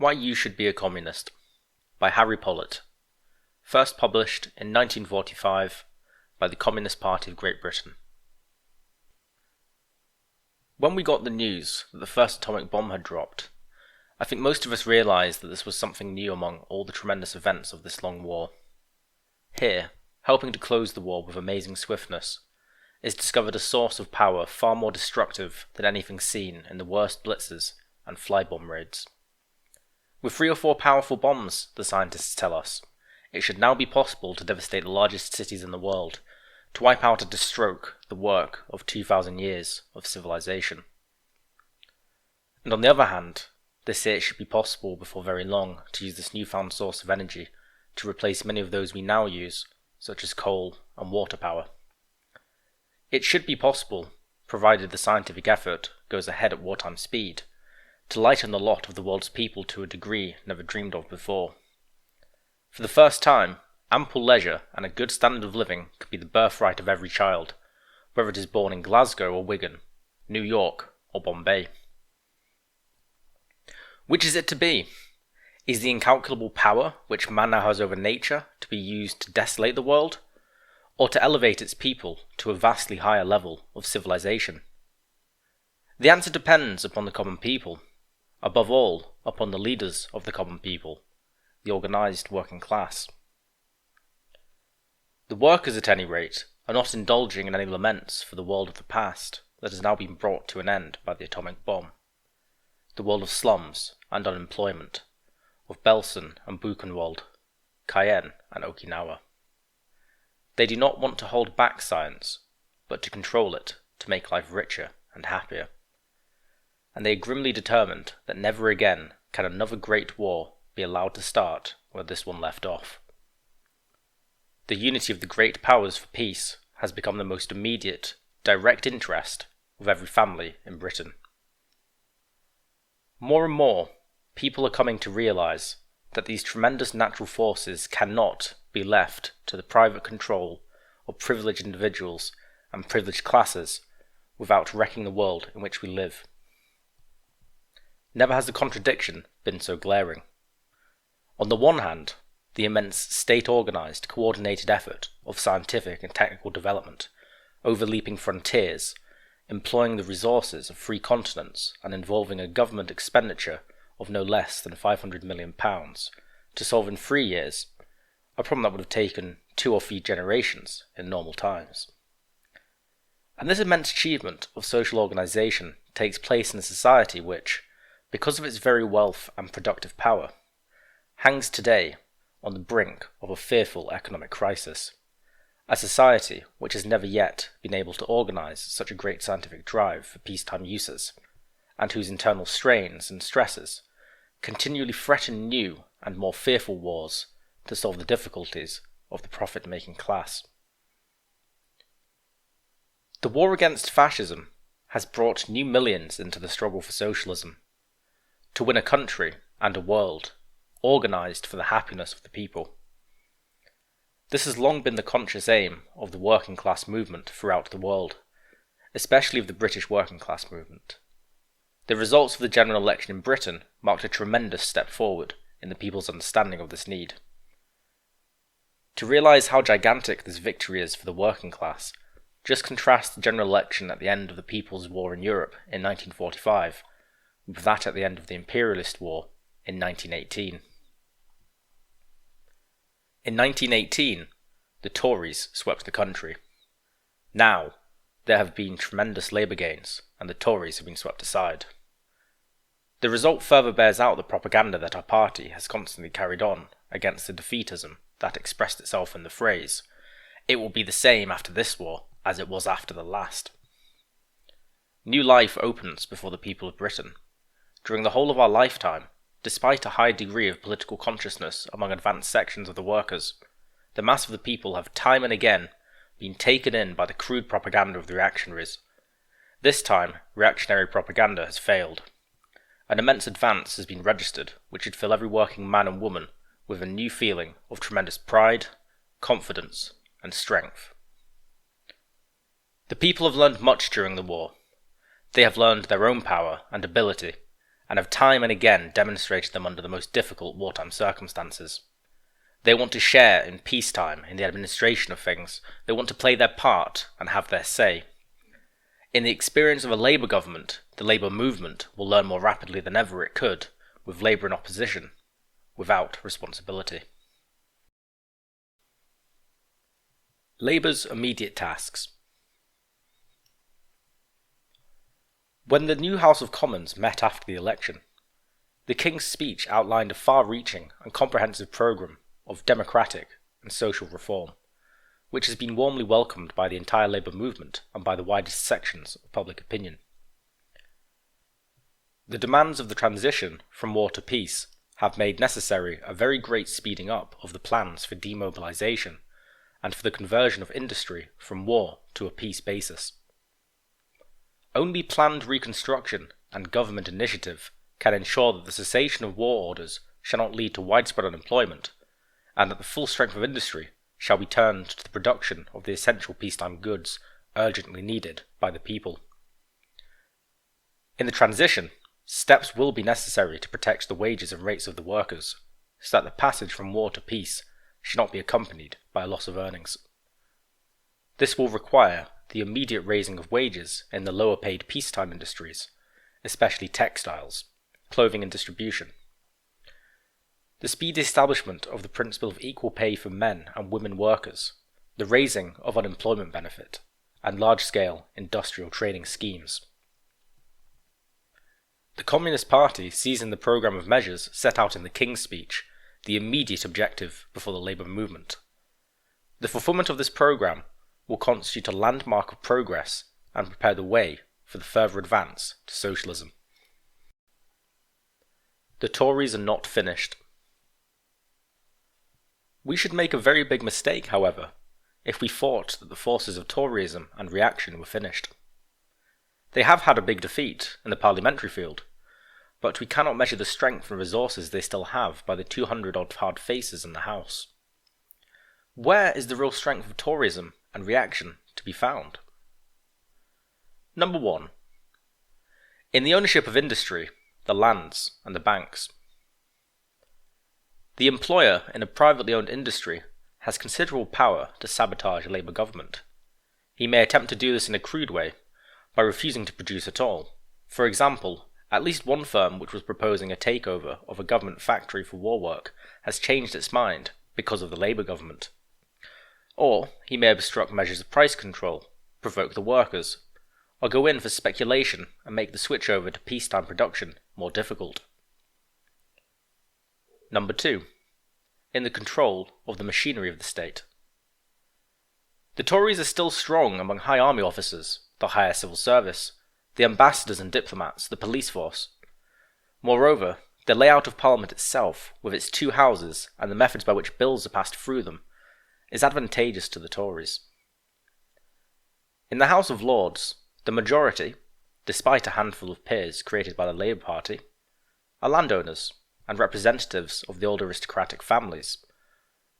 Why You Should Be a Communist by Harry Pollitt. First published in 1945 by the Communist Party of Great Britain. When we got the news that the first atomic bomb had dropped, I think most of us realised that this was something new among all the tremendous events of this long war. Here, helping to close the war with amazing swiftness, is discovered a source of power far more destructive than anything seen in the worst blitzes and fly bomb raids. With 3 or 4 powerful bombs, the scientists tell us, it should now be possible to devastate the largest cities in the world, to wipe out at a stroke the work of 2,000 years of civilization. And on the other hand, they say it should be possible before very long to use this newfound source of energy to replace many of those we now use, such as coal and water power. It should be possible, provided the scientific effort goes ahead at wartime speed, to lighten the lot of the world's people to a degree never dreamed of before. For the first time, ample leisure and a good standard of living could be the birthright of every child, whether it is born in Glasgow or Wigan, New York or Bombay. Which is it to be? Is the incalculable power which man now has over nature to be used to desolate the world, or to elevate its people to a vastly higher level of civilization? The answer depends upon the common people, above all upon the leaders of the common people, the organised working class. The workers, at any rate, are not indulging in any laments for the world of the past that has now been brought to an end by the atomic bomb, the world of slums and unemployment, of Belsen and Buchenwald, Cayenne and Okinawa. They do not want to hold back science, but to control it to make life richer and happier. And they are grimly determined that never again can another great war be allowed to start where this one left off. The unity of the great powers for peace has become the most immediate, direct interest of every family in Britain. More and more, people are coming to realise that these tremendous natural forces cannot be left to the private control of privileged individuals and privileged classes without wrecking the world in which we live. Never has the contradiction been so glaring. On the one hand, the immense state-organised, coordinated effort of scientific and technical development, overleaping frontiers, employing the resources of 3 continents and involving a government expenditure of no less than £500 million to solve in 3 years, a problem that would have taken 2 or 3 generations in normal times. And this immense achievement of social organisation takes place in a society which, because of its very wealth and productive power, hangs today on the brink of a fearful economic crisis, a society which has never yet been able to organise such a great scientific drive for peacetime uses, and whose internal strains and stresses continually threaten new and more fearful wars to solve the difficulties of the profit-making class. The war against fascism has brought new millions into the struggle for socialism, to win a country and a world organised for the happiness of the people. This has long been the conscious aim of the working class movement throughout the world, especially of the British working class movement. The results of the general election in Britain marked a tremendous step forward in the people's understanding of this need. To realise how gigantic this victory is for the working class, just contrast the general election at the end of the People's War in Europe in 1945 with that at the end of the Imperialist War in 1918. In 1918, the Tories swept the country. Now, there have been tremendous labour gains, and the Tories have been swept aside. The result further bears out the propaganda that our party has constantly carried on against the defeatism that expressed itself in the phrase, "It will be the same after this war as it was after the last." New life opens before the people of Britain. During the whole of our lifetime, despite a high degree of political consciousness among advanced sections of the workers, the mass of the people have time and again been taken in by the crude propaganda of the reactionaries. This time, reactionary propaganda has failed. An immense advance has been registered which should fill every working man and woman with a new feeling of tremendous pride, confidence, and strength. The people have learned much during the war. They have learned their own power and ability, and have time and again demonstrated them under the most difficult wartime circumstances. They want to share in peacetime in the administration of things. They want to play their part and have their say. In the experience of a Labour government, the Labour movement will learn more rapidly than ever it could, with Labour in opposition, without responsibility. Labour's immediate tasks. When the new House of Commons met after the election, the King's speech outlined a far-reaching and comprehensive programme of democratic and social reform, which has been warmly welcomed by the entire Labour movement and by the widest sections of public opinion. The demands of the transition from war to peace have made necessary a very great speeding up of the plans for demobilisation and for the conversion of industry from war to a peace basis. Only planned reconstruction and government initiative can ensure that the cessation of war orders shall not lead to widespread unemployment, and that the full strength of industry shall be turned to the production of the essential peacetime goods urgently needed by the people. In the transition, steps will be necessary to protect the wages and rates of the workers, so that the passage from war to peace should not be accompanied by a loss of earnings. This will require the immediate raising of wages in the lower paid peacetime industries, especially textiles, clothing and distribution. The speedy establishment of the principle of equal pay for men and women workers, the raising of unemployment benefit, and large-scale industrial training schemes. The Communist Party sees in the programme of measures set out in the King's speech the immediate objective before the Labour movement. The fulfilment of this programme will constitute a landmark of progress and prepare the way for the further advance to socialism. The Tories are not finished. We should make a very big mistake, however, if we thought that the forces of Toryism and reaction were finished. They have had a big defeat in the parliamentary field, but we cannot measure the strength and resources they still have by the 200-odd hard faces in the House. Where is the real strength of Toryism and reaction to be found? Number 1. In the ownership of industry, the lands and the banks. The employer in a privately owned industry has considerable power to sabotage a Labour government. He may attempt to do this in a crude way, by refusing to produce at all. For example, at least one firm which was proposing a takeover of a government factory for war work has changed its mind because of the Labour government. Or he may obstruct measures of price control, provoke the workers, or go in for speculation and make the switch over to peacetime production more difficult. Number 2. In the control of the machinery of the state. The Tories are still strong among high army officers, the higher civil service, the ambassadors and diplomats, the police force. Moreover, the layout of Parliament itself, with its two houses and the methods by which bills are passed through them, is advantageous to the Tories. In the House of Lords, the majority, despite a handful of peers created by the Labour Party, are landowners and representatives of the old aristocratic families,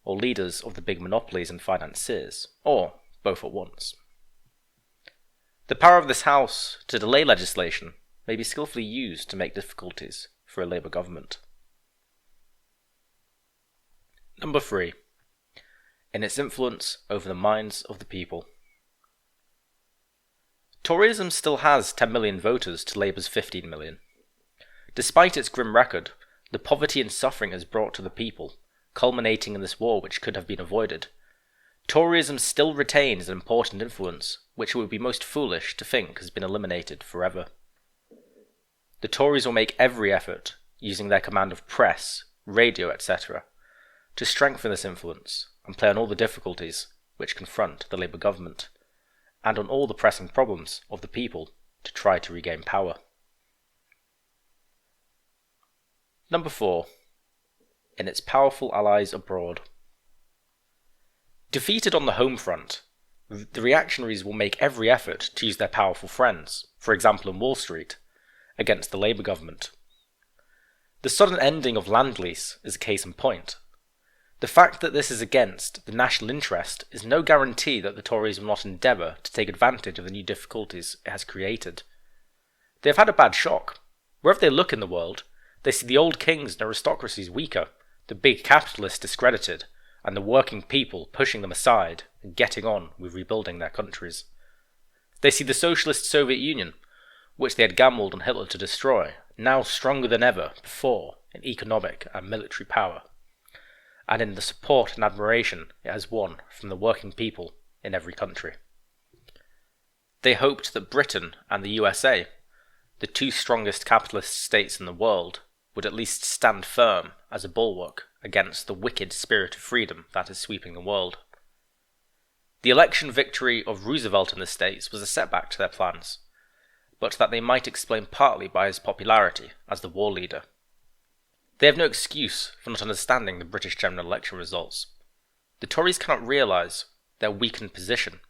or leaders of the big monopolies and financiers, or both at once. The power of this House to delay legislation may be skillfully used to make difficulties for a Labour government. Number 3. In its influence over the minds of the people. Toryism still has 10 million voters to Labour's 15 million. Despite its grim record, the poverty and suffering it has brought to the people, culminating in this war which could have been avoided, Toryism still retains an important influence which it would be most foolish to think has been eliminated forever. The Tories will make every effort, using their command of press, radio, etc., to strengthen this influence and play on all the difficulties which confront the Labour government, and on all the pressing problems of the people to try to regain power. Number 4. In its powerful allies abroad. Defeated on the home front, the reactionaries will make every effort to use their powerful friends, for example in Wall Street, against the Labour government. The sudden ending of Land Lease is a case in point. The fact that this is against the national interest is no guarantee that the Tories will not endeavour to take advantage of the new difficulties it has created. They have had a bad shock. Wherever they look in the world, they see the old kings and aristocracies weaker, the big capitalists discredited, and the working people pushing them aside and getting on with rebuilding their countries. They see the socialist Soviet Union, which they had gambled on Hitler to destroy, now stronger than ever before in economic and military power, and in the support and admiration it has won from the working people in every country. They hoped that Britain and the USA, the two strongest capitalist states in the world, would at least stand firm as a bulwark against the wicked spirit of freedom that is sweeping the world. The election victory of Roosevelt in the States was a setback to their plans, but that they might explain partly by his popularity as the war leader. They have no excuse for not understanding the British general election results. The Tories cannot realise their weakened position,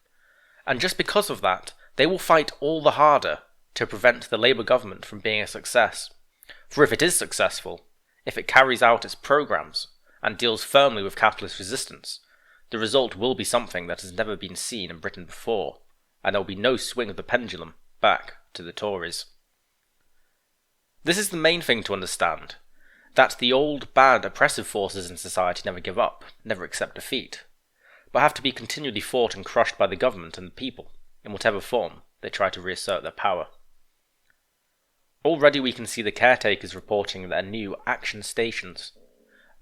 and just because of that, they will fight all the harder to prevent the Labour government from being a success. For if it is successful, if it carries out its programmes and deals firmly with capitalist resistance, the result will be something that has never been seen in Britain before, and there will be no swing of the pendulum back to the Tories. This is the main thing to understand, that the old, bad, oppressive forces in society never give up, never accept defeat, but have to be continually fought and crushed by the government and the people, in whatever form they try to reassert their power. Already we can see the caretakers reporting their new action stations.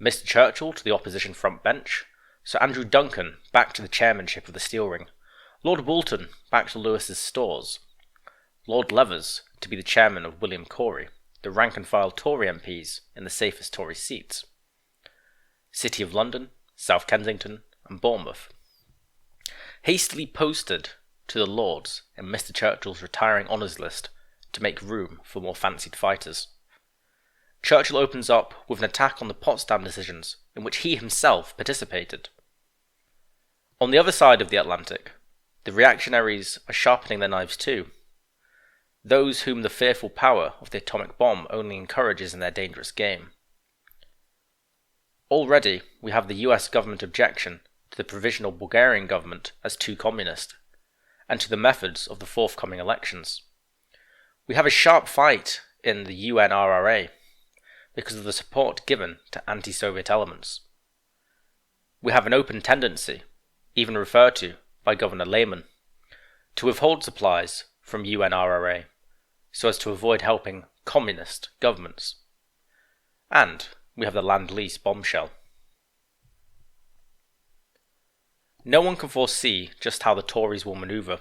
Mr. Churchill to the opposition front bench, Sir Andrew Duncan back to the chairmanship of the Steel Ring, Lord Woolton back to Lewis's stores, Lord Levers to be the chairman of William Corey, the rank-and-file Tory MPs in the safest Tory seats, City of London, South Kensington and Bournemouth. Hastily posted to the Lords in Mr. Churchill's retiring honours list to make room for more fancied fighters. Churchill opens up with an attack on the Potsdam decisions in which he himself participated. On the other side of the Atlantic, the reactionaries are sharpening their knives too, those whom the fearful power of the atomic bomb only encourages in their dangerous game. Already we have the US government objection to the provisional Bulgarian government as too communist, and to the methods of the forthcoming elections. We have a sharp fight in the UNRRA because of the support given to anti-Soviet elements. We have an open tendency, even referred to by Governor Lehman, to withhold supplies from UNRRA so as to avoid helping communist governments. And we have the Land-Lease bombshell. No one can foresee just how the Tories will manoeuvre,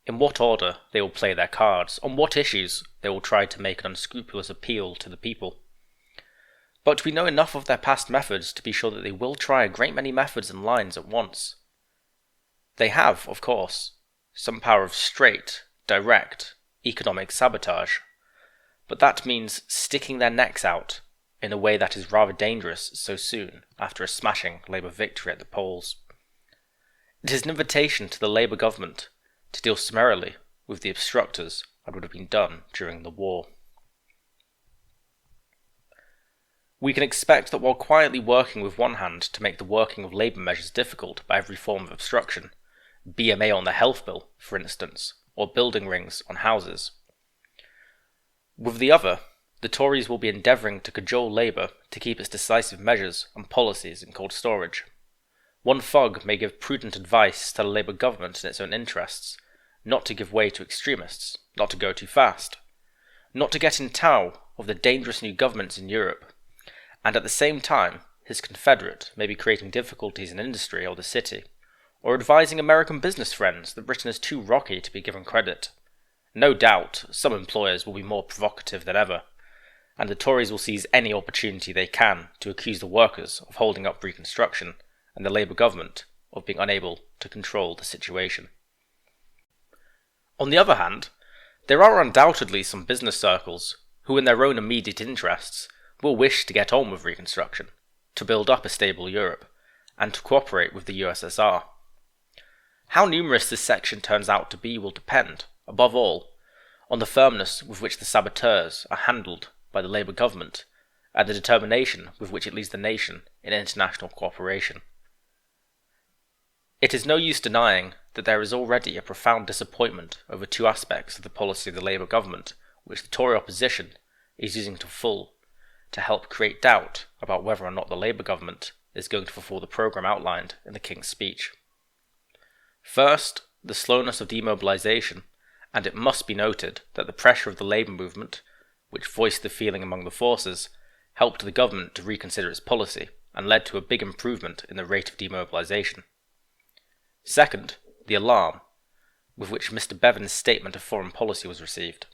in what order they will play their cards, on what issues they will try to make an unscrupulous appeal to the people. But we know enough of their past methods to be sure that they will try a great many methods and lines at once. They have, of course, some power of straight, direct, economic sabotage, but that means sticking their necks out in a way that is rather dangerous so soon after a smashing Labour victory at the polls. It is an invitation to the Labour government to deal summarily with the obstructors as would have been done during the war. We can expect that while quietly working with one hand to make the working of labour measures difficult by every form of obstruction, BMA on the health bill, for instance, or building rings on houses, with the other, the Tories will be endeavouring to cajole Labour to keep its decisive measures and policies in cold storage. One thug may give prudent advice to the Labour government in its own interests, not to give way to extremists, not to go too fast, not to get in tow of the dangerous new governments in Europe, and at the same time his confederate may be creating difficulties in industry or the city, or advising American business friends that Britain is too rocky to be given credit. No doubt some employers will be more provocative than ever, and the Tories will seize any opportunity they can to accuse the workers of holding up Reconstruction and the Labour government of being unable to control the situation. On the other hand, there are undoubtedly some business circles who in their own immediate interests will wish to get on with Reconstruction, to build up a stable Europe, and to cooperate with the USSR. How numerous this section turns out to be will depend, above all, on the firmness with which the saboteurs are handled by the Labour government, and the determination with which it leads the nation in international cooperation. It is no use denying that there is already a profound disappointment over two aspects of the policy of the Labour government which the Tory opposition is using to full to help create doubt about whether or not the Labour government is going to fulfil the programme outlined in the King's speech. First, the slowness of demobilisation, and it must be noted that the pressure of the Labour movement, which voiced the feeling among the forces, helped the government to reconsider its policy and led to a big improvement in the rate of demobilisation. Second, the alarm with which Mr. Bevan's statement of foreign policy was received.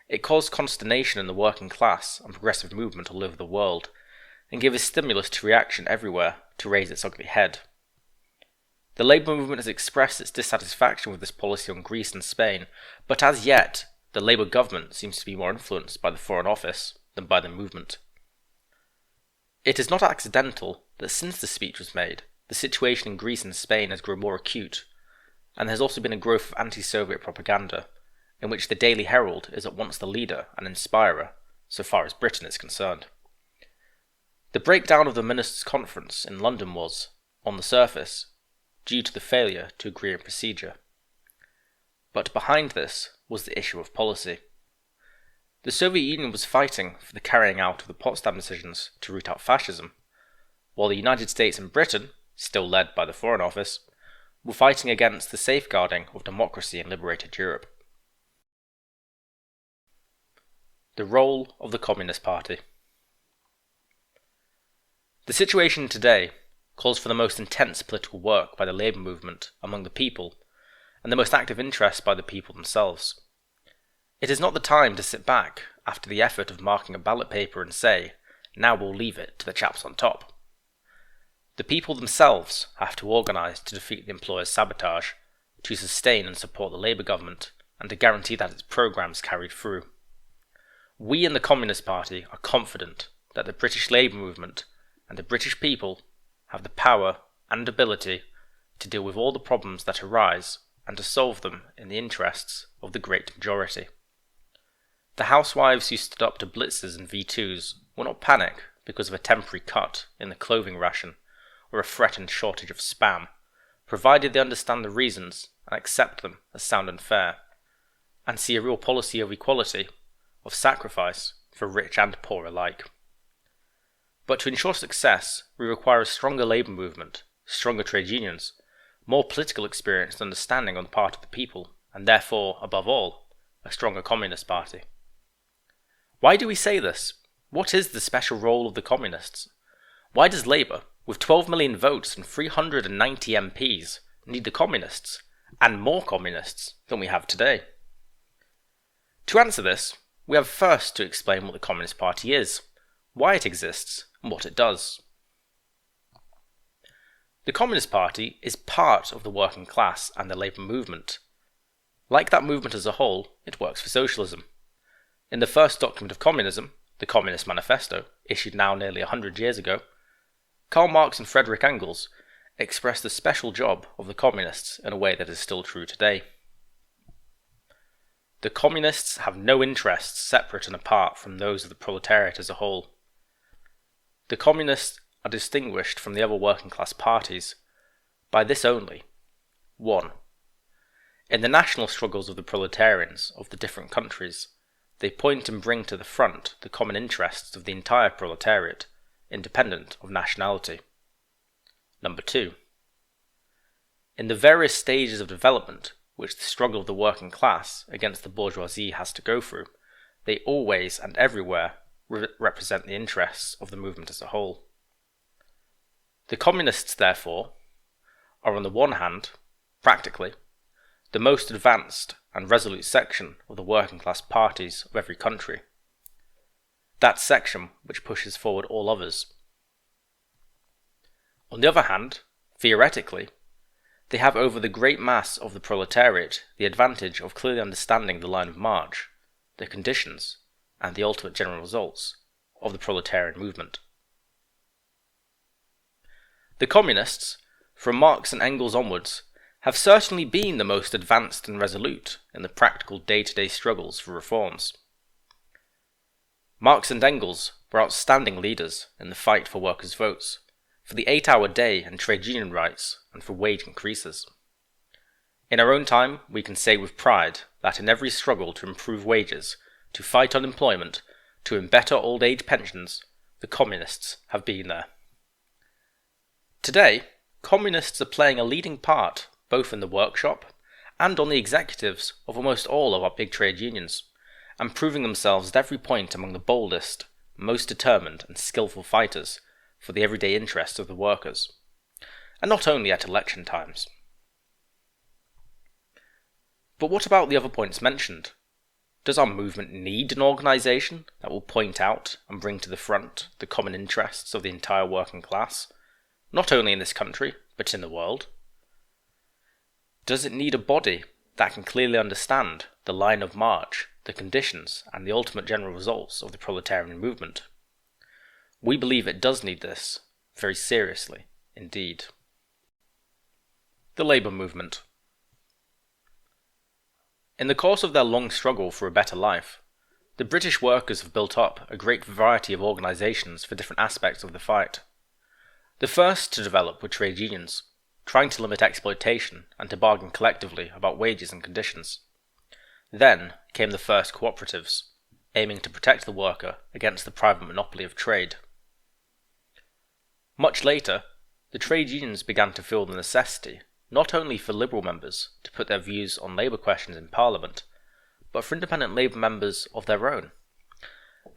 It caused consternation in the working class and progressive movement all over the world, and gave a stimulus to reaction everywhere to raise its ugly head. The Labour movement has expressed its dissatisfaction with this policy on Greece and Spain, but as yet, the Labour government seems to be more influenced by the Foreign Office than by the movement. It is not accidental that since the speech was made, the situation in Greece and Spain has grown more acute, and there has also been a growth of anti-Soviet propaganda, in which the Daily Herald is at once the leader and inspirer, so far as Britain is concerned. The breakdown of the Ministers' Conference in London was, on the surface, due to the failure to agree on procedure. But behind this was the issue of policy. The Soviet Union was fighting for the carrying out of the Potsdam decisions to root out fascism, while the United States and Britain, still led by the Foreign Office, were fighting against the safeguarding of democracy in liberated Europe. The role of the Communist Party. The situation today calls for the most intense political work by the labour movement among the people, and the most active interest by the people themselves. It is not the time to sit back after the effort of marking a ballot paper and say, now we'll leave it to the chaps on top. The people themselves have to organise to defeat the employers' sabotage, to sustain and support the Labour government, and to guarantee that its programmes carried through. We in the Communist Party are confident that the British Labour movement and the British people have the power and ability to deal with all the problems that arise and to solve them in the interests of the great majority. The housewives who stood up to blitzers and V2s will not panic because of a temporary cut in the clothing ration or a threatened shortage of spam, provided they understand the reasons and accept them as sound and fair, and see a real policy of equality, of sacrifice for rich and poor alike. But to ensure success, we require a stronger labour movement, stronger trade unions, more political experience and understanding on the part of the people, and therefore, above all, a stronger Communist Party. Why do we say this? What is the special role of the Communists? Why does Labour, with 12 million votes and 390 MPs, need the Communists, and more Communists, than we have today? To answer this, we have first to explain what the Communist Party is, why it exists, and what it does. The Communist Party is part of the working class and the labour movement. Like that movement as a whole, it works for socialism. In the first document of communism, the Communist Manifesto, issued now nearly 100 years ago, Karl Marx and Friedrich Engels expressed the special job of the communists in a way that is still true today. The communists have no interests separate and apart from those of the proletariat as a whole. The communists are distinguished from the other working class parties by this only. 1. In the national struggles of the proletarians of the different countries, they point and bring to the front the common interests of the entire proletariat, independent of nationality. 2. In the various stages of development which the struggle of the working class against the bourgeoisie has to go through, they always and everywhere represent the interests of the movement as a whole. The communists, therefore, are on the one hand, practically, the most advanced and resolute section of the working class parties of every country. That section which pushes forward all others. On the other hand, theoretically, they have over the great mass of the proletariat the advantage of clearly understanding the line of march, the conditions, and the ultimate general results of the proletarian movement. The communists, from Marx and Engels onwards, have certainly been the most advanced and resolute in the practical day-to-day struggles for reforms. Marx and Engels were outstanding leaders in the fight for workers' votes, for the 8-hour day and trade union rights, and for wage increases. In our own time, we can say with pride that in every struggle to improve wages, to fight unemployment, to win better old age pensions, the communists have been there. Today, communists are playing a leading part both in the workshop and on the executives of almost all of our big trade unions, and proving themselves at every point among the boldest, most determined and skillful fighters for the everyday interests of the workers, and not only at election times. But what about the other points mentioned? Does our movement need an organisation that will point out and bring to the front the common interests of the entire working class, not only in this country, but in the world? Does it need a body that can clearly understand the line of march, the conditions, and the ultimate general results of the proletarian movement? We believe it does need this, very seriously, indeed. The Labour Movement. In the course of their long struggle for a better life, the British workers have built up a great variety of organisations for different aspects of the fight. The first to develop were trade unions, trying to limit exploitation and to bargain collectively about wages and conditions. Then came the first cooperatives, aiming to protect the worker against the private monopoly of trade. Much later, the trade unions began to feel the necessity not only for Liberal members to put their views on labour questions in Parliament, but for independent Labour members of their own.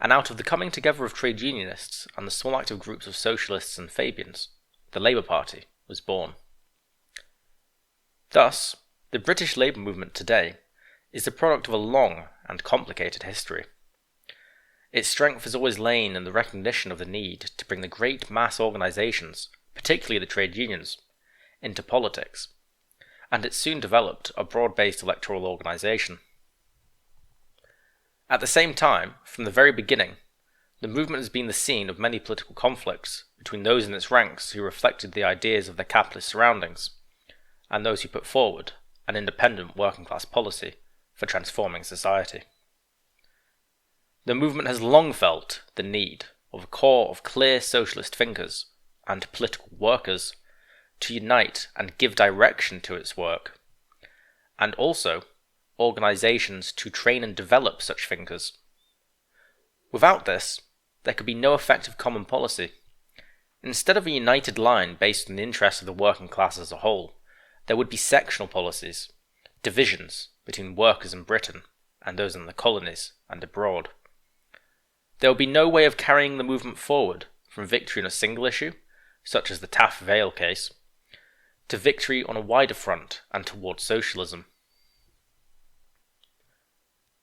And out of the coming together of trade unionists and the small active groups of socialists and Fabians, the Labour Party was born. Thus, the British Labour movement today is the product of a long and complicated history. Its strength has always lain in the recognition of the need to bring the great mass organisations, particularly the trade unions, into politics, and it soon developed a broad-based electoral organisation. At the same time, from the very beginning, the movement has been the scene of many political conflicts between those in its ranks who reflected the ideas of their capitalist surroundings, and those who put forward an independent working-class policy for transforming society. The movement has long felt the need of a core of clear socialist thinkers and political workers to unite and give direction to its work, and also organisations to train and develop such thinkers. Without this, there could be no effective common policy. Instead of a united line based on the interests of the working class as a whole, there would be sectional policies, divisions between workers in Britain and those in the colonies and abroad. There would be no way of carrying the movement forward from victory on a single issue, such as the Taff Vale case, to victory on a wider front and towards socialism.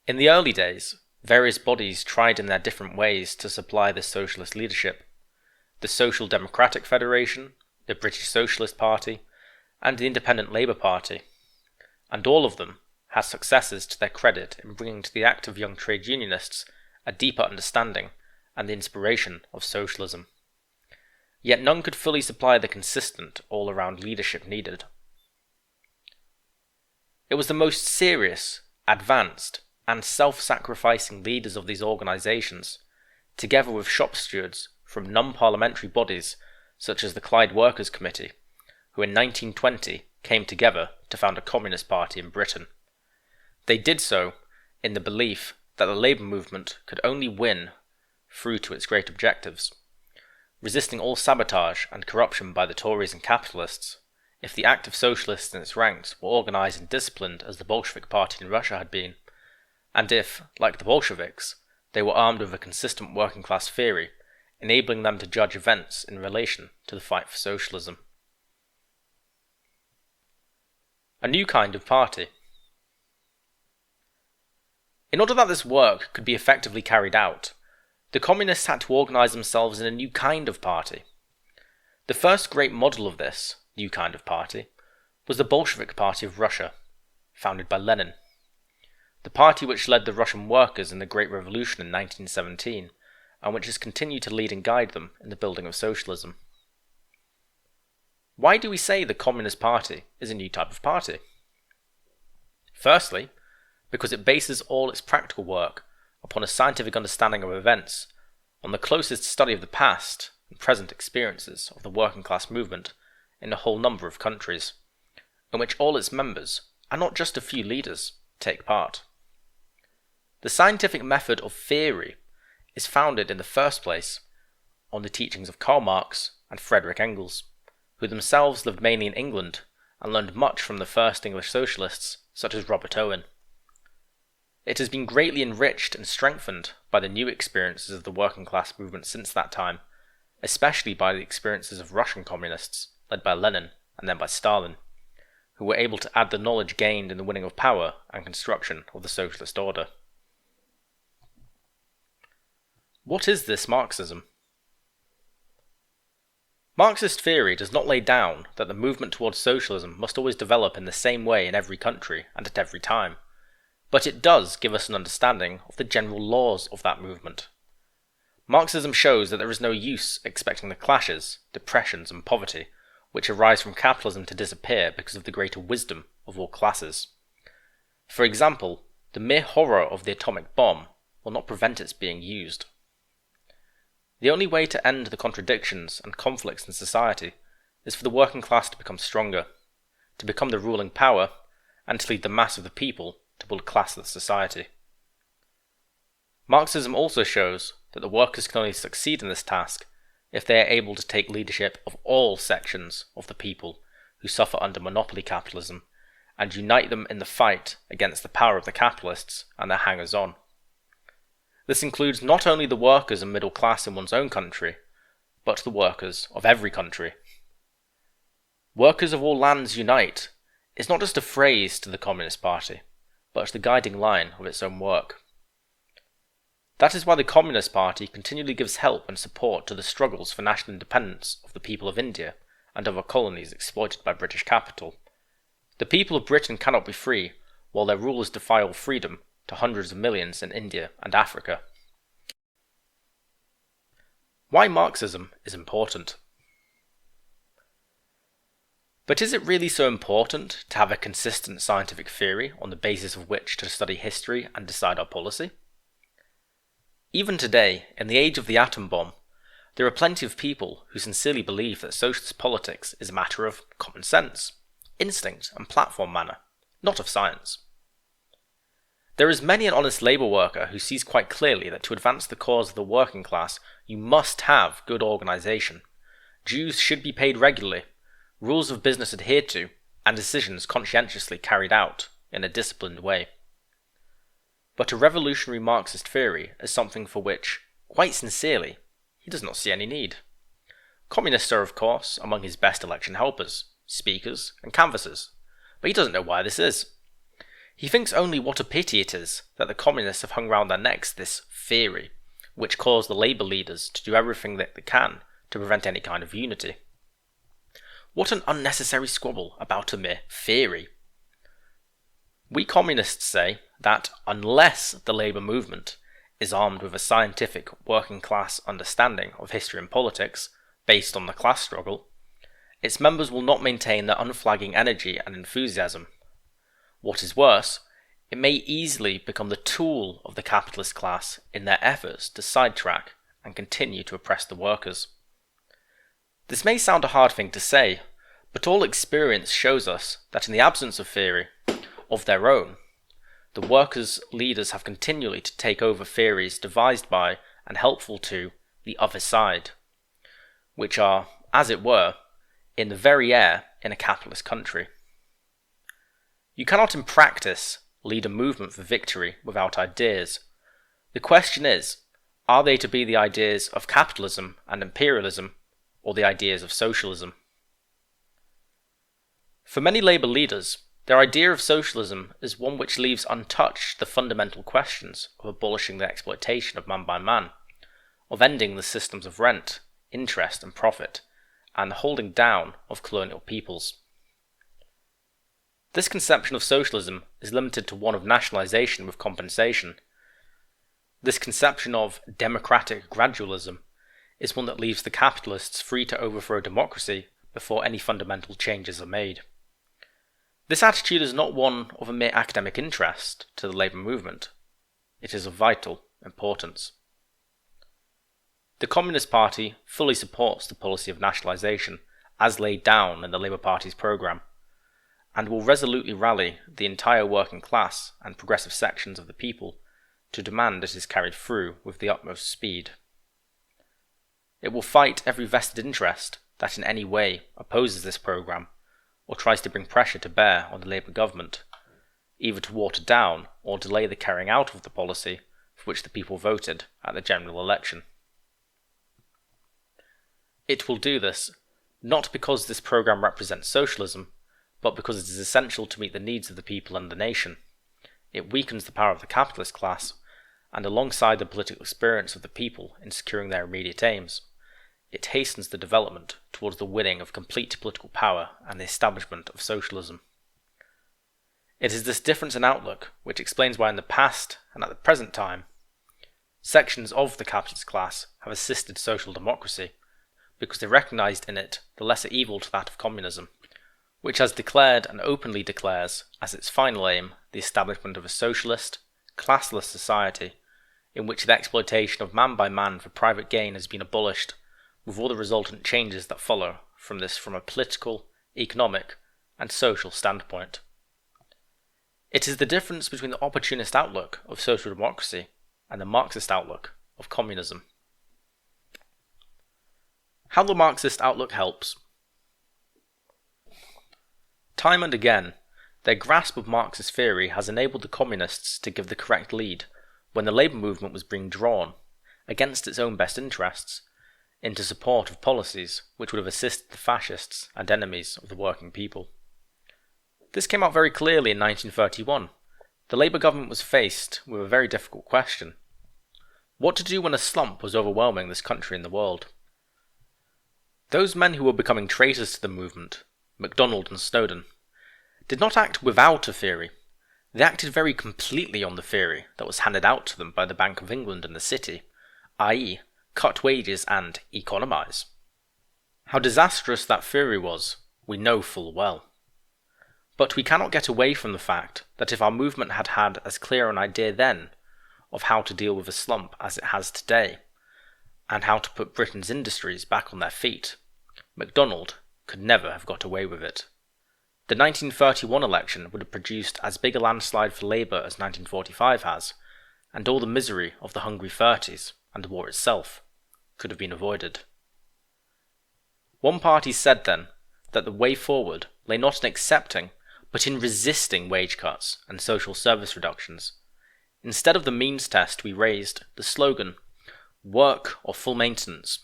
In the early days, various bodies tried in their different ways to supply this socialist leadership: the Social Democratic Federation, the British Socialist Party, and the Independent Labour Party, and all of them had successes to their credit in bringing to the active young trade unionists a deeper understanding and the inspiration of socialism. Yet none could fully supply the consistent, all-around leadership needed. It was the most serious, advanced, and self-sacrificing leaders of these organisations, together with shop stewards from non-parliamentary bodies such as the Clyde Workers' Committee, who in 1920 came together to found a communist party in Britain. They did so in the belief that the labour movement could only win through to its great objectives, resisting all sabotage and corruption by the Tories and capitalists, if the active socialists in its ranks were organised and disciplined as the Bolshevik Party in Russia had been, and if, like the Bolsheviks, they were armed with a consistent working-class theory, enabling them to judge events in relation to the fight for socialism. A new kind of party. In order that this work could be effectively carried out, the communists had to organise themselves in a new kind of party. The first great model of this new kind of party was the Bolshevik Party of Russia, founded by Lenin, the party which led the Russian workers in the Great Revolution in 1917, and which has continued to lead and guide them in the building of socialism. Why do we say the Communist Party is a new type of party? Firstly, because it bases all its practical work upon a scientific understanding of events, on the closest study of the past and present experiences of the working class movement in a whole number of countries, in which all its members, and not just a few leaders, take part. The scientific method of theory is founded in the first place on the teachings of Karl Marx and Friedrich Engels, who themselves lived mainly in England and learned much from the first English socialists, such as Robert Owen. It has been greatly enriched and strengthened by the new experiences of the working class movement since that time, especially by the experiences of Russian communists, led by Lenin and then by Stalin, who were able to add the knowledge gained in the winning of power and construction of the socialist order. What is this Marxism? Marxist theory does not lay down that the movement towards socialism must always develop in the same way in every country and at every time, but it does give us an understanding of the general laws of that movement. Marxism shows that there is no use expecting the clashes, depressions, and poverty which arise from capitalism to disappear because of the greater wisdom of all classes. For example, the mere horror of the atomic bomb will not prevent its being used. The only way to end the contradictions and conflicts in society is for the working class to become stronger, to become the ruling power, and to lead the mass of the people to build a classless society. Marxism also shows that the workers can only succeed in this task if they are able to take leadership of all sections of the people who suffer under monopoly capitalism and unite them in the fight against the power of the capitalists and their hangers-on. This includes not only the workers and middle class in one's own country, but the workers of every country. Workers of all lands unite is not just a phrase to the Communist Party, but the guiding line of its own work. That is why the Communist Party continually gives help and support to the struggles for national independence of the people of India and other colonies exploited by British capital. The people of Britain cannot be free, while their rulers defy all freedom to hundreds of millions in India and Africa. Why Marxism is important. But is it really so important to have a consistent scientific theory on the basis of which to study history and decide our policy? Even today, in the age of the atom bomb, there are plenty of people who sincerely believe that socialist politics is a matter of common sense, instinct and platform manner, not of science. There is many an honest labour worker who sees quite clearly that to advance the cause of the working class you must have good organisation, dues should be paid regularly, rules of business adhered to, and decisions conscientiously carried out in a disciplined way. But a revolutionary Marxist theory is something for which, quite sincerely, he does not see any need. Communists are, of course, among his best election helpers, speakers, and canvassers, but he doesn't know why this is. He thinks only what a pity it is that the communists have hung round their necks this theory, which caused the labour leaders to do everything that they can to prevent any kind of unity. What an unnecessary squabble about a mere theory. We communists say that unless the labour movement is armed with a scientific working class understanding of history and politics based on the class struggle, its members will not maintain their unflagging energy and enthusiasm. What is worse, it may easily become the tool of the capitalist class in their efforts to sidetrack and continue to oppress the workers. This may sound a hard thing to say, but all experience shows us that in the absence of theory of their own, the workers' leaders have continually to take over theories devised by and helpful to the other side, which are, as it were, in the very air in a capitalist country. You cannot in practice lead a movement for victory without ideas. The question is, are they to be the ideas of capitalism and imperialism, or the ideas of socialism? For many labour leaders, their idea of socialism is one which leaves untouched the fundamental questions of abolishing the exploitation of man by man, of ending the systems of rent, interest and profit, and the holding down of colonial peoples. This conception of socialism is limited to one of nationalisation with compensation. This conception of democratic gradualism is one that leaves the capitalists free to overthrow democracy before any fundamental changes are made. This attitude is not one of a mere academic interest to the labour movement. It is of vital importance. The Communist Party fully supports the policy of nationalisation as laid down in the Labour Party's programme, and will resolutely rally the entire working class and progressive sections of the people to demand it is carried through with the utmost speed. It will fight every vested interest that in any way opposes this programme or tries to bring pressure to bear on the Labour government, either to water down or delay the carrying out of the policy for which the people voted at the general election. It will do this not because this programme represents socialism, but because it is essential to meet the needs of the people and the nation. It weakens the power of the capitalist class, and alongside the political experience of the people in securing their immediate aims, it hastens the development towards the winning of complete political power and the establishment of socialism. It is this difference in outlook which explains why in the past and at the present time, sections of the capitalist class have assisted social democracy, because they recognised in it the lesser evil to that of communism, which has declared and openly declares as its final aim the establishment of a socialist, classless society in which the exploitation of man by man for private gain has been abolished, with all the resultant changes that follow from this from a political, economic, and social standpoint. It is the difference between the opportunist outlook of social democracy and the Marxist outlook of communism. How the Marxist outlook helps. Time and again, their grasp of Marxist theory has enabled the communists to give the correct lead when the labour movement was being drawn, against its own best interests, into support of policies which would have assisted the fascists and enemies of the working people. This came out very clearly in 1931. The Labour government was faced with a very difficult question: what to do when a slump was overwhelming this country and the world? Those men who were becoming traitors to the movement, MacDonald and Snowden, did not act without a theory. They acted very completely on the theory that was handed out to them by the Bank of England and the City, i.e., cut wages and economise. How disastrous that theory was, we know full well. But we cannot get away from the fact that if our movement had had as clear an idea then of how to deal with a slump as it has today, and how to put Britain's industries back on their feet, MacDonald could never have got away with it. The 1931 election would have produced as big a landslide for Labour as 1945 has, and all the misery of the Hungry 30s, and the war itself, could have been avoided. One party said then that the way forward lay not in accepting, but in resisting wage cuts and social service reductions. Instead of the means test, we raised the slogan, "Work or full maintenance."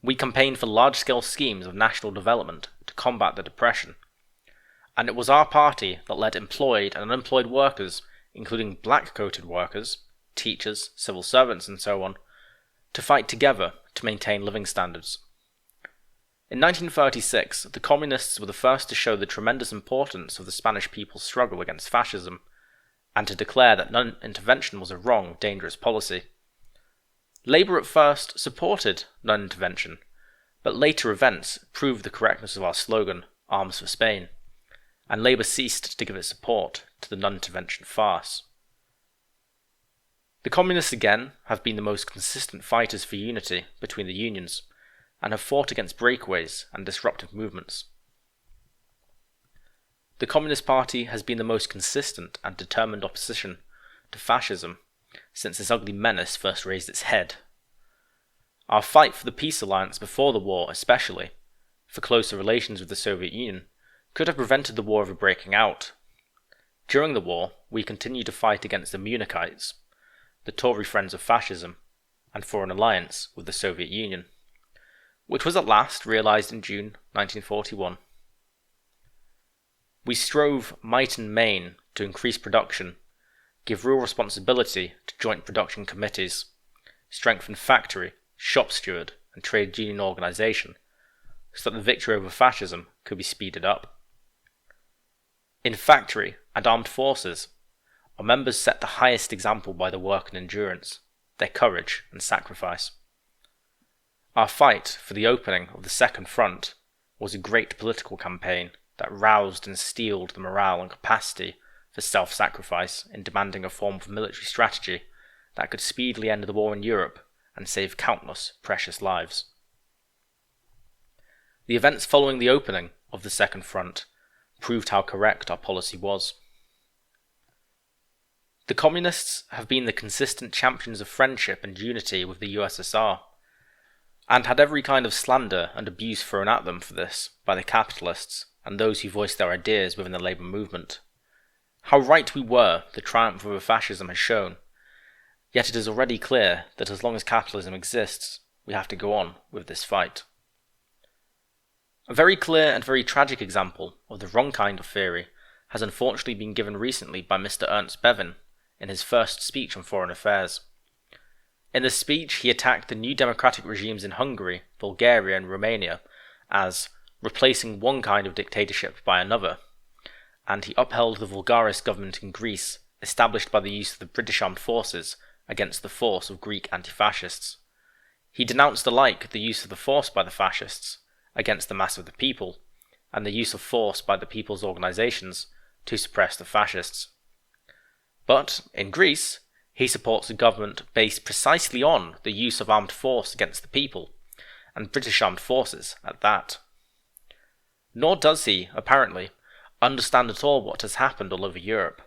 We campaigned for large-scale schemes of national development to combat the depression, and it was our party that led employed and unemployed workers, including black-coated workers, teachers, civil servants and so on, to fight together to maintain living standards. In 1936, the Communists were the first to show the tremendous importance of the Spanish people's struggle against fascism, and to declare that non-intervention was a wrong, dangerous policy. Labour at first supported non-intervention, but later events proved the correctness of our slogan, "Arms for Spain," and Labour ceased to give its support to the non-intervention farce. The Communists again have been the most consistent fighters for unity between the unions, and have fought against breakaways and disruptive movements. The Communist Party has been the most consistent and determined opposition to fascism since this ugly menace first raised its head. Our fight for the peace alliance before the war, especially, for closer relations with the Soviet Union, could have prevented the war ever breaking out. During the war, we continued to fight against the Munichites, the Tory friends of fascism, and for an alliance with the Soviet Union, which was at last realised in June 1941. We strove might and main to increase production, give real responsibility to joint production committees, strengthen factory, shop steward and trade union organisation, so that the victory over fascism could be speeded up. In factory and armed forces, our members set the highest example by their work and endurance, their courage and sacrifice. Our fight for the opening of the Second Front was a great political campaign that roused and steeled the morale and capacity for self-sacrifice in demanding a form of military strategy that could speedily end the war in Europe and save countless precious lives. The events following the opening of the Second Front proved how correct our policy was. The Communists have been the consistent champions of friendship and unity with the USSR, and had every kind of slander and abuse thrown at them for this by the capitalists and those who voiced their ideas within the labour movement. How right we were, the triumph over fascism has shown, yet it is already clear that as long as capitalism exists, we have to go on with this fight. A very clear and very tragic example of the wrong kind of theory has unfortunately been given recently by Mr. Ernst Bevin in his first speech on foreign affairs. In this speech, he attacked the new democratic regimes in Hungary, Bulgaria and Romania as replacing one kind of dictatorship by another, and he upheld the Vulgaris government in Greece, established by the use of the British armed forces against the force of Greek anti-fascists. He denounced alike the use of the force by the fascists against the mass of the people, and the use of force by the people's organisations to suppress the fascists. But, in Greece, he supports a government based precisely on the use of armed force against the people, and British armed forces at that. Nor does he, apparently, understand at all what has happened all over Europe,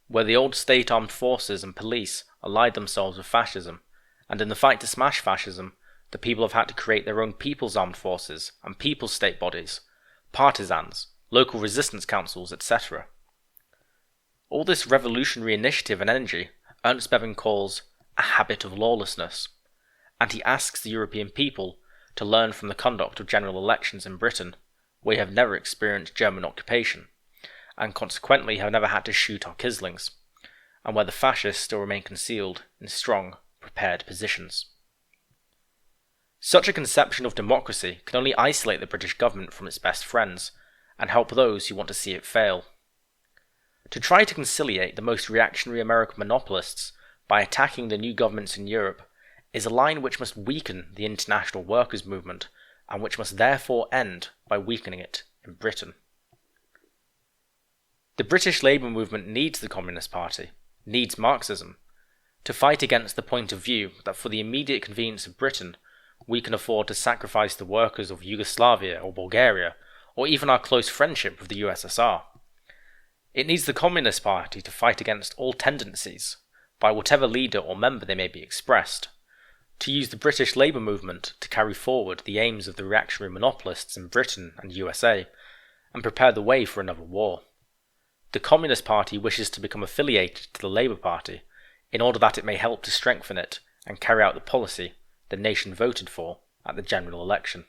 where the old state armed forces and police allied themselves with fascism, and in the fight to smash fascism, the people have had to create their own people's armed forces and people's state bodies, partisans, local resistance councils, etc. All this revolutionary initiative and energy Ernst Bevin calls a habit of lawlessness, and he asks the European people to learn from the conduct of general elections in Britain, where we have never experienced German occupation, and consequently have never had to shoot our Kislings, and where the fascists still remain concealed in strong, prepared positions. Such a conception of democracy can only isolate the British government from its best friends, and help those who want to see it fail. To try to conciliate the most reactionary American monopolists by attacking the new governments in Europe is a line which must weaken the international workers' movement, and which must therefore end by weakening it in Britain. The British Labour movement needs the Communist Party, needs Marxism, to fight against the point of view that for the immediate convenience of Britain, we can afford to sacrifice the workers of Yugoslavia or Bulgaria, or even our close friendship with the USSR. It needs the Communist Party to fight against all tendencies, by whatever leader or member they may be expressed, to use the British Labour movement to carry forward the aims of the reactionary monopolists in Britain and USA, and prepare the way for another war. The Communist Party wishes to become affiliated to the Labour Party, in order that it may help to strengthen it and carry out the policy the nation voted for at the general election.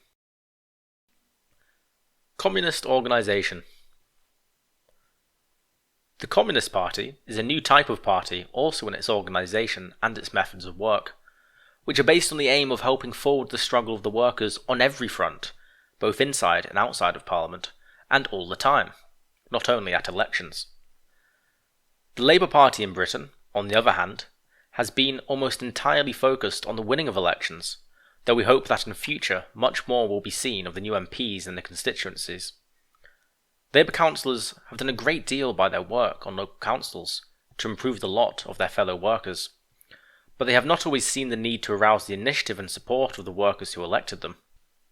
Communist organisation. The Communist Party is a new type of party also in its organisation and its methods of work, which are based on the aim of helping forward the struggle of the workers on every front, both inside and outside of Parliament, and all the time, not only at elections. The Labour Party in Britain, on the other hand, has been almost entirely focused on the winning of elections, though we hope that in future much more will be seen of the new MPs in the constituencies. Labour councillors have done a great deal by their work on local councils to improve the lot of their fellow workers, but they have not always seen the need to arouse the initiative and support of the workers who elected them.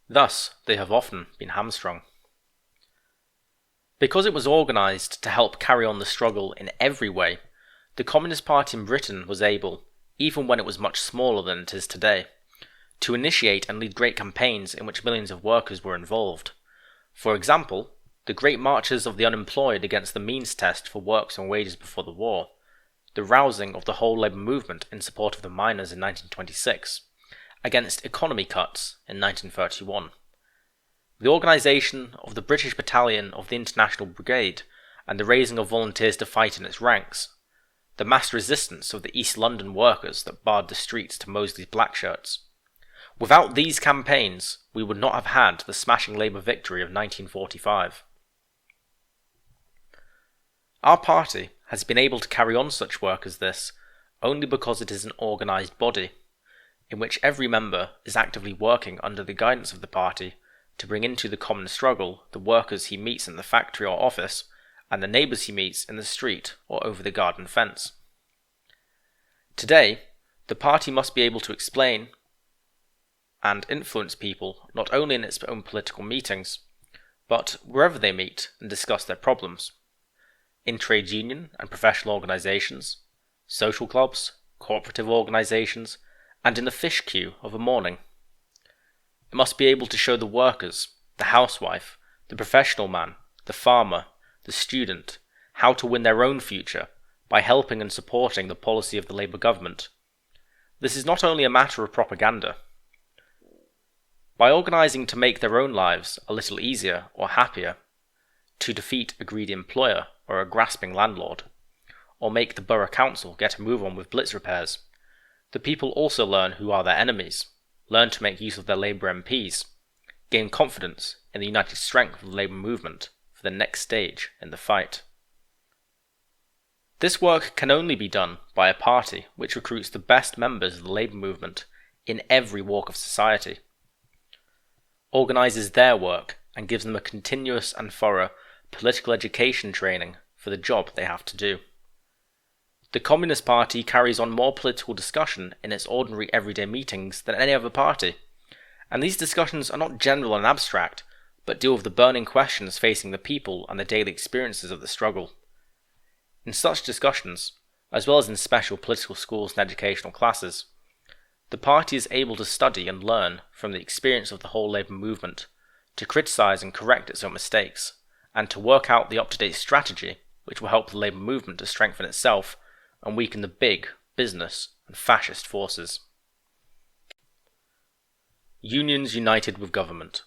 Thus, they have often been hamstrung. Because it was organised to help carry on the struggle in every way, the Communist Party in Britain was able, even when it was much smaller than it is today, to initiate and lead great campaigns in which millions of workers were involved. For example, the great marches of the unemployed against the means test for works and wages before the war, the rousing of the whole labour movement in support of the miners in 1926, against economy cuts in 1931, the organisation of the British Battalion of the International Brigade and the raising of volunteers to fight in its ranks, the mass resistance of the East London workers that barred the streets to Mosley's black shirts. Without these campaigns, we would not have had the smashing Labour victory of 1945. Our party has been able to carry on such work as this only because it is an organised body, in which every member is actively working under the guidance of the party to bring into the common struggle the workers he meets in the factory or office, and the neighbours he meets in the street or over the garden fence. Today, the party must be able to explain and influence people not only in its own political meetings, but wherever they meet and discuss their problems. in trade union and professional organisations, social clubs, cooperative organisations, and in the fish queue of a morning. It must be able to show the workers, the housewife, the professional man, the farmer, the student, how to win their own future by helping and supporting the policy of the Labour government. This is not only a matter of propaganda. By organising to make their own lives a little easier or happier, to defeat a greedy employer or a grasping landlord, or make the borough council get a move on with blitz repairs, the people also learn who are their enemies, learn to make use of their Labour MPs, gain confidence in the united strength of the Labour movement for the next stage in the fight. This work can only be done by a party which recruits the best members of the Labour movement in every walk of society, organises their work and gives them a continuous and thorough political education training for the job they have to do. The Communist Party carries on more political discussion in its ordinary everyday meetings than any other party, and these discussions are not general and abstract, but deal with the burning questions facing the people and the daily experiences of the struggle. In such discussions, as well as in special political schools and educational classes, the party is able to study and learn from the experience of the whole Labour movement, to criticise and correct its own mistakes, and to work out the up-to-date strategy which will help the Labour movement to strengthen itself and weaken the big, business and fascist forces. Unions united with government.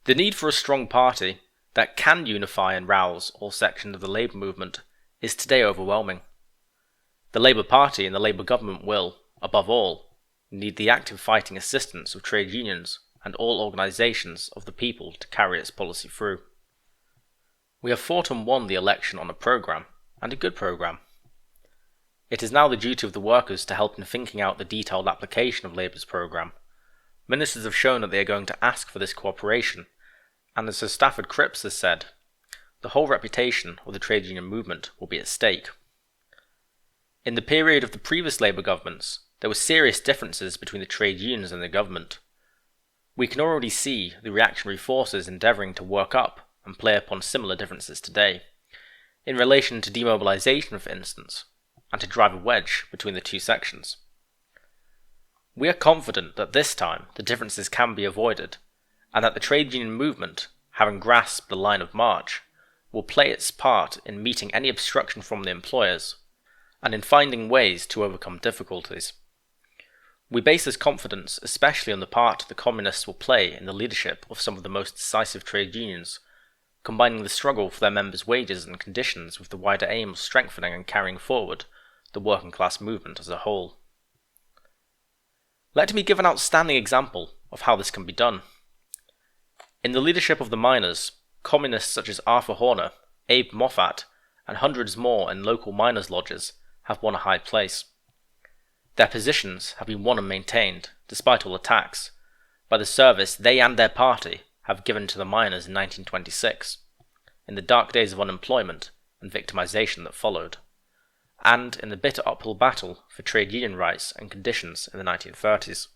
The need for a strong party that can unify and rouse all sections of the Labour movement is today overwhelming. The Labour Party and the Labour government will, above all, need the active fighting assistance of trade unions and all organisations of the people to carry its policy through. We have fought and won the election on a programme, and a good programme. It is now the duty of the workers to help in thinking out the detailed application of Labour's programme. Ministers have shown that they are going to ask for this cooperation, and as Sir Stafford Cripps has said, the whole reputation of the trade union movement will be at stake. In the period of the previous Labour governments, there were serious differences between the trade unions and the government. We can already see the reactionary forces endeavouring to work up and play upon similar differences today, in relation to demobilisation for instance, and to drive a wedge between the two sections. We are confident that this time the differences can be avoided, and that the trade union movement, having grasped the line of march, will play its part in meeting any obstruction from the employers, and in finding ways to overcome difficulties. We base this confidence especially on the part the Communists will play in the leadership of some of the most decisive trade unions, combining the struggle for their members' wages and conditions with the wider aim of strengthening and carrying forward the working class movement as a whole. Let me give an outstanding example of how this can be done. In the leadership of the miners, Communists such as Arthur Horner, Abe Moffat, and hundreds more in local miners' lodges have won a high place. Their positions have been won and maintained, despite all attacks, by the service they and their party have given to the miners in 1926, in the dark days of unemployment and victimization that followed, and in the bitter uphill battle for trade union rights and conditions in the 1930s.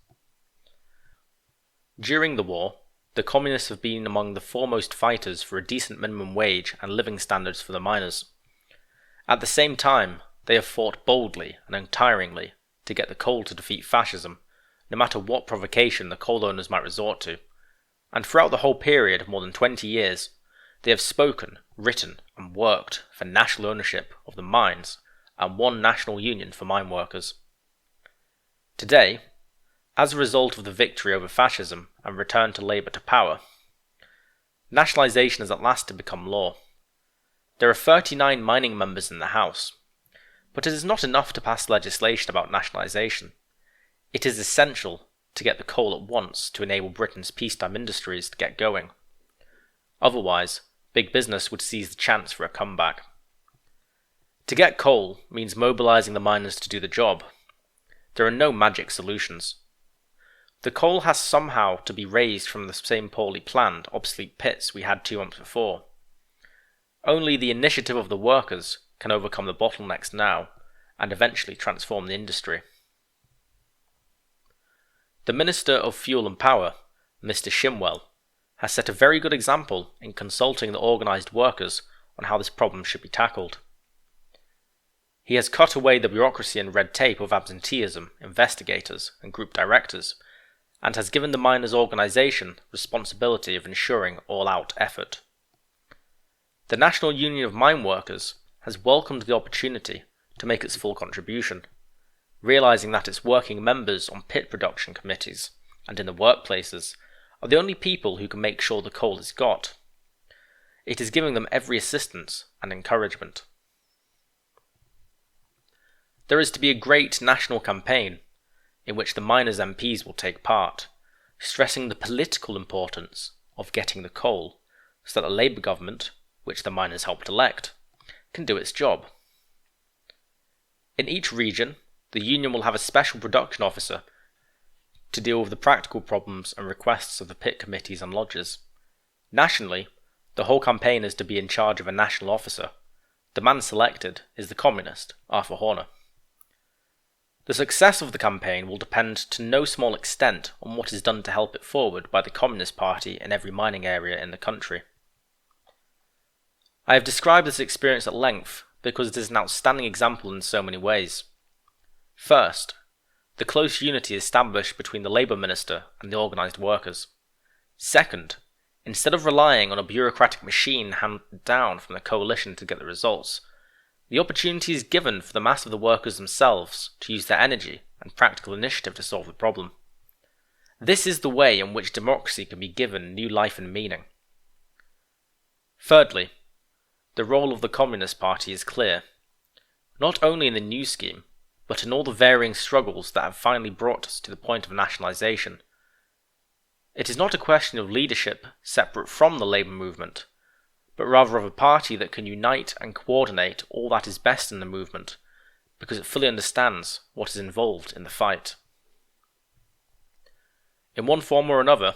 During the war, the Communists have been among the foremost fighters for a decent minimum wage and living standards for the miners. At the same time, they have fought boldly and untiringly to get the coal to defeat fascism, no matter what provocation the coal owners might resort to, and throughout the whole period of more than 20 years, they have spoken, written, and worked for national ownership of the mines and one national union for mine workers. Today, as a result of the victory over fascism and return to Labour to power, nationalisation has at last become law. There are 39 mining members in the House, but it is not enough to pass legislation about nationalisation. It is essential to get the coal at once to enable Britain's peacetime industries to get going. Otherwise, big business would seize the chance for a comeback. To get coal means mobilising the miners to do the job. There are no magic solutions. The coal has somehow to be raised from the same poorly planned, obsolete pits we had 2 months before. Only the initiative of the workers can overcome the bottlenecks now and eventually transform the industry. The Minister of Fuel and Power, Mr. Shimwell, has set a very good example in consulting the organised workers on how this problem should be tackled. He has cut away the bureaucracy and red tape of absenteeism, investigators, and group directors, and has given the miners' organisation responsibility of ensuring all-out effort. The National Union of Mine Workers has welcomed the opportunity to make its full contribution, realising that its working members on pit production committees and in the workplaces are the only people who can make sure the coal is got. It is giving them every assistance and encouragement. There is to be a great national campaign in which the miners' MPs will take part, stressing the political importance of getting the coal so that a Labour government, which the miners helped elect, can do its job. In each region, the union will have a special production officer to deal with the practical problems and requests of the pit committees and lodges. Nationally, the whole campaign is to be in charge of a national officer. The man selected is the communist, Arthur Horner. The success of the campaign will depend to no small extent on what is done to help it forward by the Communist Party in every mining area in the country. I have described this experience at length because it is an outstanding example in so many ways. First, the close unity established between the Labour Minister and the organised workers. Second, instead of relying on a bureaucratic machine handed down from the coalition to get the results, the opportunity is given for the mass of the workers themselves to use their energy and practical initiative to solve the problem. This is the way in which democracy can be given new life and meaning. Thirdly, the role of the Communist Party is clear, not only in the new scheme, but in all the varying struggles that have finally brought us to the point of nationalisation. It is not a question of leadership separate from the Labour movement, but rather of a party that can unite and coordinate all that is best in the movement, because it fully understands what is involved in the fight. In one form or another,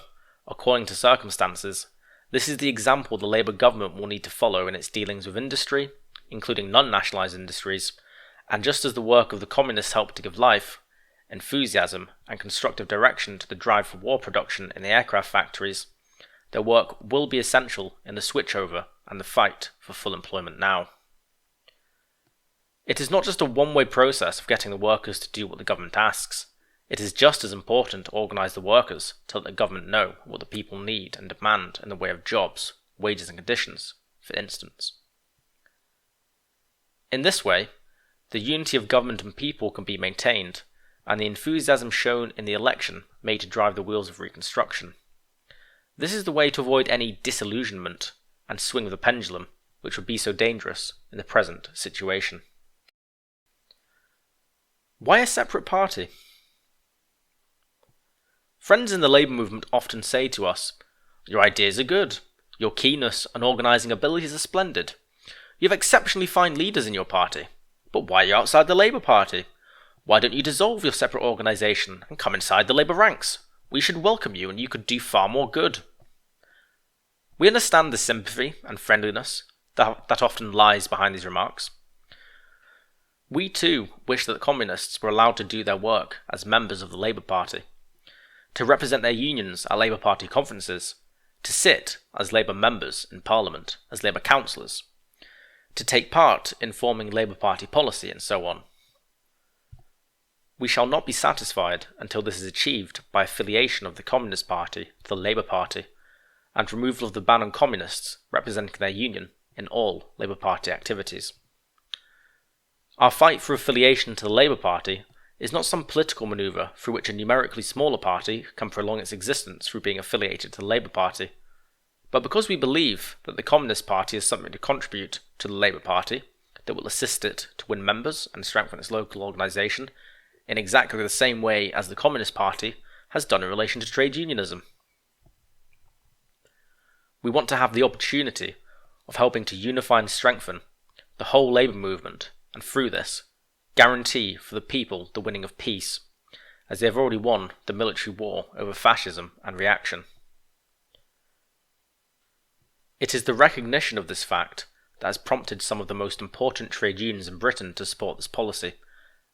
according to circumstances, this is the example the Labour government will need to follow in its dealings with industry, including non-nationalised industries, and just as the work of the communists helped to give life, enthusiasm, and constructive direction to the drive for war production in the aircraft factories, their work will be essential in the switchover and the fight for full employment now. It is not just a one-way process of getting the workers to do what the government asks. It is just as important to organise the workers to let the government know what the people need and demand in the way of jobs, wages and conditions, for instance. In this way, the unity of government and people can be maintained, and the enthusiasm shown in the election made to drive the wheels of reconstruction. This is the way to avoid any disillusionment and swing of the pendulum, which would be so dangerous in the present situation. Why a separate party? Friends in the Labour movement often say to us, "Your ideas are good, your keenness and organising abilities are splendid. You have exceptionally fine leaders in your party, but why are you outside the Labour Party? Why don't you dissolve your separate organisation and come inside the Labour ranks? We should welcome you and you could do far more good." We understand the sympathy and friendliness that often lies behind these remarks. We too wish that the communists were allowed to do their work as members of the Labour Party, to represent their unions at Labour Party conferences, to sit as Labour members in Parliament as Labour councillors, to take part in forming Labour Party policy and so on. We shall not be satisfied until this is achieved by affiliation of the Communist Party to the Labour Party and removal of the ban on communists representing their union in all Labour Party activities. Our fight for affiliation to the Labour Party is not some political manoeuvre through which a numerically smaller party can prolong its existence through being affiliated to the Labour Party, but because we believe that the Communist Party has something to contribute to the Labour Party that will assist it to win members and strengthen its local organisation in exactly the same way as the Communist Party has done in relation to trade unionism. We want to have the opportunity of helping to unify and strengthen the whole labour movement, and through this, guarantee for the people the winning of peace, as they have already won the military war over fascism and reaction. It is the recognition of this fact that has prompted some of the most important trade unions in Britain to support this policy,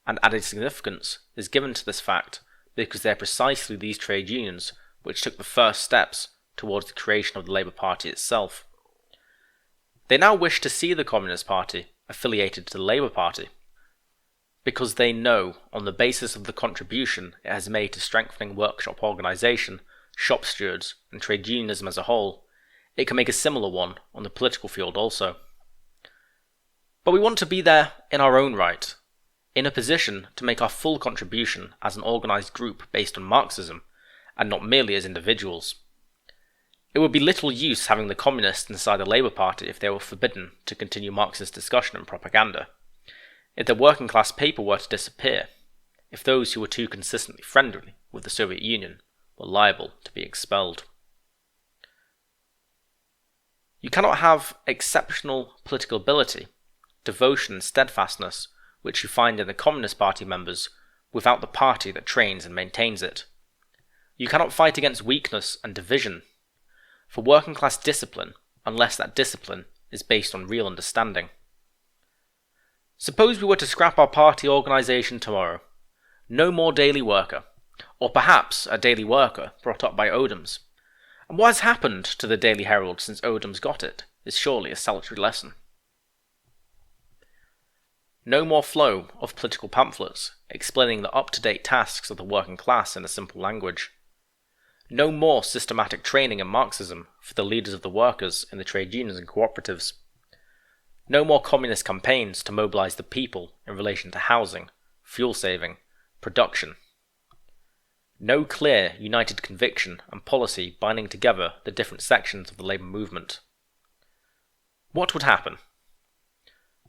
and added significance is given to this fact because they are precisely these trade unions which took the first steps towards the creation of the Labour Party itself. They now wish to see the Communist Party affiliated to the Labour Party, because they know, on the basis of the contribution it has made to strengthening workshop organisation, shop stewards, and trade unionism as a whole, it can make a similar one on the political field also. But we want to be there in our own right, in a position to make our full contribution as an organised group based on Marxism, and not merely as individuals. It would be little use having the communists inside the Labour Party if they were forbidden to continue Marxist discussion and propaganda, if the working class paper were to disappear, if those who were too consistently friendly with the Soviet Union were liable to be expelled. You cannot have exceptional political ability, devotion and steadfastness which you find in the Communist Party members without the party that trains and maintains it. You cannot fight against weakness and division for working class discipline unless that discipline is based on real understanding. Suppose we were to scrap our party organisation tomorrow. No more daily worker, or perhaps a daily worker brought up by Odoms. And what has happened to the Daily Herald since Odoms got it is surely a salutary lesson. No more flow of political pamphlets explaining the up-to-date tasks of the working class in a simple language. No more systematic training in Marxism for the leaders of the workers in the trade unions and cooperatives. No more communist campaigns to mobilise the people in relation to housing, fuel saving, production. No clear, united conviction and policy binding together the different sections of the labour movement. What would happen?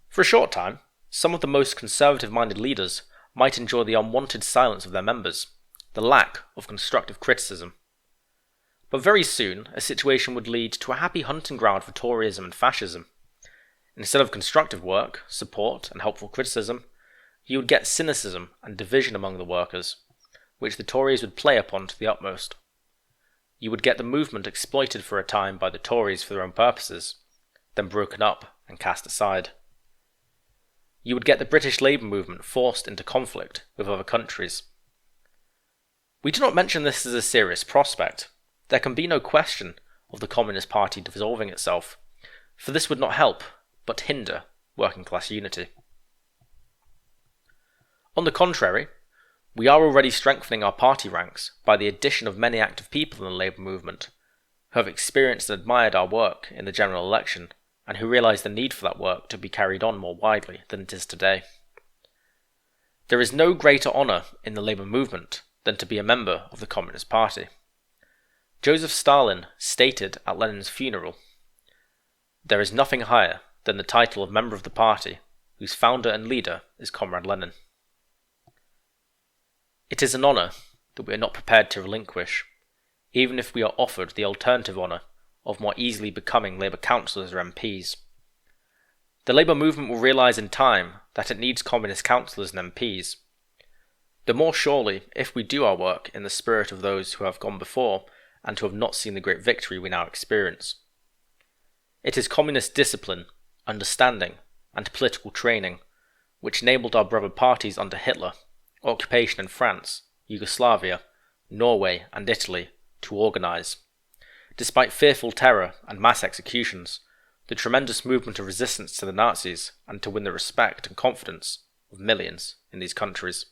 For a short time, some of the most conservative-minded leaders might enjoy the unwanted silence of their members, the lack of constructive criticism. But very soon, a situation would lead to a happy hunting ground for Toryism and fascism. Instead of constructive work, support, and helpful criticism, you would get cynicism and division among the workers, which the Tories would play upon to the utmost. You would get the movement exploited for a time by the Tories for their own purposes, then broken up and cast aside. You would get the British labour movement forced into conflict with other countries. We do not mention this as a serious prospect. There can be no question of the Communist Party dissolving itself, for this would not help, but hinder, working class unity. On the contrary, we are already strengthening our party ranks by the addition of many active people in the labour movement, who have experienced and admired our work in the general election, and who realise the need for that work to be carried on more widely than it is today. There is no greater honour in the labour movement than to be a member of the Communist Party. Joseph Stalin stated at Lenin's funeral, "There is nothing higher than the title of member of the party, whose founder and leader is Comrade Lenin." It is an honour that we are not prepared to relinquish, even if we are offered the alternative honour of more easily becoming Labour councillors or MPs. The Labour movement will realise in time that it needs communist councillors and MPs. The more surely if we do our work in the spirit of those who have gone before and who have not seen the great victory we now experience. It is communist discipline, understanding, and political training which enabled our brother parties under Hitler, occupation in France, Yugoslavia, Norway, and Italy to organise, despite fearful terror and mass executions, the tremendous movement of resistance to the Nazis and to win the respect and confidence of millions in these countries.